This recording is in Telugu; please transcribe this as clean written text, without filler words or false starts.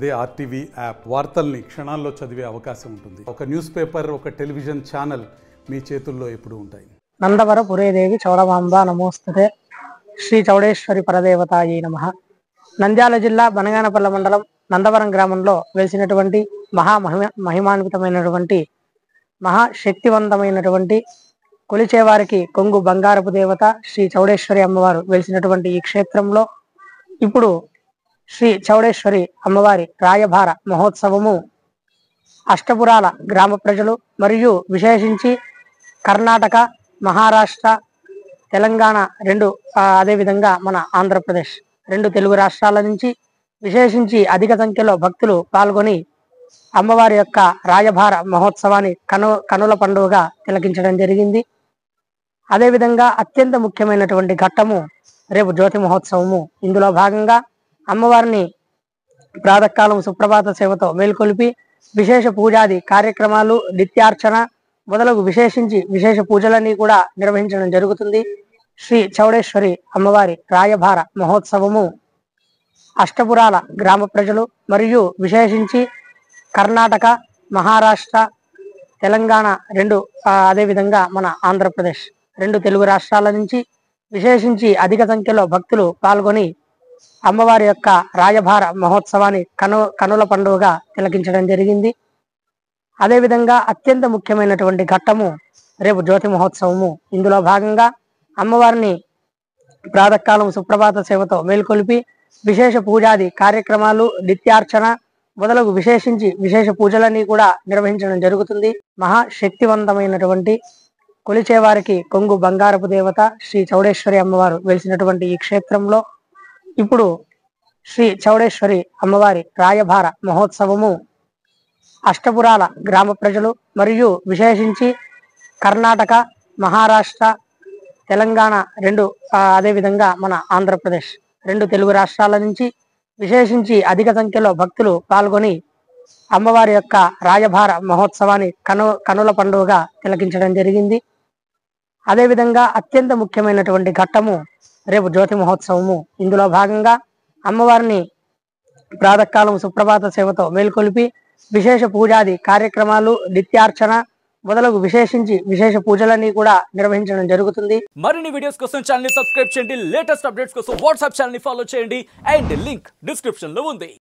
అదే ఆర్టీవీ యాప్ వార్తల్ని క్షణాల్లో చదివే అవకాశం ఉంటుంది. ఒక న్యూస్ పేపర్, ఒక టెలివిజన్ ఛానల్ మీ చేతుల్లో ఎప్పుడూ ఉంటాయి. నందవర పురేదేవి చౌడమాంబ నమోస్తుతే శ్రీ చౌడేశ్వరి పరదేవతాయై నమః. నంద్యాల జిల్లా బనగానపల్లె మండలం నందవరం గ్రామంలో వెలిసినటువంటి మహిమాన్వితమైనటువంటి మహాశక్తివంతమైనటువంటి కొలిచేవారికి కొంగు బంగారపు దేవత శ్రీ చౌడేశ్వరి అమ్మవారు వెలిసినటువంటి ఈ క్షేత్రంలో ఇప్పుడు శ్రీ చౌడేశ్వరి అమ్మవారి రాయభార మహోత్సవము అష్టపురాల గ్రామ ప్రజలు మరియు విశేషించి కర్ణాటక, మహారాష్ట్ర, తెలంగాణ అదేవిధంగా మన ఆంధ్రప్రదేశ్ తెలుగు రాష్ట్రాల నుంచి విశేషించి అధిక సంఖ్యలో భక్తులు పాల్గొని అమ్మవారి యొక్క రాయభార మహోత్సవాన్ని కనుల పండుగగా తిలకించడం జరిగింది. అదేవిధంగా అత్యంత ముఖ్యమైనటువంటి ఘట్టము రేపు జ్యోతి మహోత్సవము. ఇందులో భాగంగా అమ్మవారిని ప్రాతకాలం సుప్రభాత సేవతో మేల్కొలిపి విశేష పూజాది కార్యక్రమాలు, నిత్యార్చన మొదలగు విశేషించి విశేష పూజలన్నీ కూడా నిర్వహించడం జరుగుతుంది. శ్రీ చౌడేశ్వరి అమ్మవారి రాయభార మహోత్సవము అష్టపురాల గ్రామ ప్రజలు మరియు విశేషించి కర్ణాటక, మహారాష్ట్ర, తెలంగాణ అదేవిధంగా మన ఆంధ్రప్రదేశ్ తెలుగు రాష్ట్రాల నుంచి విశేషించి అధిక సంఖ్యలో భక్తులు పాల్గొని అమ్మవారి యొక్క రాయభార మహోత్సవాన్ని కనుల పండుగగా తిలకించడం జరిగింది. అదేవిధంగా అత్యంత ముఖ్యమైనటువంటి ఘట్టము రేపు జ్యోతి మహోత్సవము. ఇందులో భాగంగా అమ్మవారిని ప్రాతకాలం సుప్రభాత సేవతో మేల్కొలిపి విశేష పూజాది కార్యక్రమాలు, నిత్యార్చన మొదలగు విశేషించి విశేష పూజలన్నీ కూడా నిర్వహించడం జరుగుతుంది. మహాశక్తివంతమైనటువంటి కొలిచేవారికి కొంగు బంగారపు దేవత శ్రీ చౌడేశ్వరి అమ్మవారు వెలిసినటువంటి ఈ క్షేత్రంలో ఇప్పుడు శ్రీ చౌడేశ్వరి అమ్మవారి రాయభార మహోత్సవము అష్టపురాల గ్రామ ప్రజలు మరియు విశేషించి కర్ణాటక, మహారాష్ట్ర, తెలంగాణ అదేవిధంగా మన ఆంధ్రప్రదేశ్ తెలుగు రాష్ట్రాల నుంచి విశేషించి అధిక సంఖ్యలో భక్తులు పాల్గొని అమ్మవారి యొక్క రాయభార మహోత్సవాన్ని కనుల పండుగగా తిలకించడం జరిగింది. అదేవిధంగా అత్యంత ముఖ్యమైనటువంటి ఘట్టము రేపు జ్యోతి మహోత్సవము. ఇందులో భాగంగా అమ్మవారిని ప్రాతకాలం సుప్రభాత సేవతో మేల్కొలిపి విశేష పూజాది కార్యక్రమాలు, నిత్యార్చన మొదలగు విశేషించి విశేష పూజలన్నీ కూడా నిర్వహించడం జరుగుతుంది. మరిన్ని వీడియోస్ కోసం ఛానల్ ని సబ్స్క్రైబ్ చేయండి. లేటెస్ట్ అప్డేట్స్ కోసం వాట్సాప్ ఛానల్ ని ఫాలో చేయండి. అండ్ లింక్ డిస్క్రిప్షన్ లో ఉంది.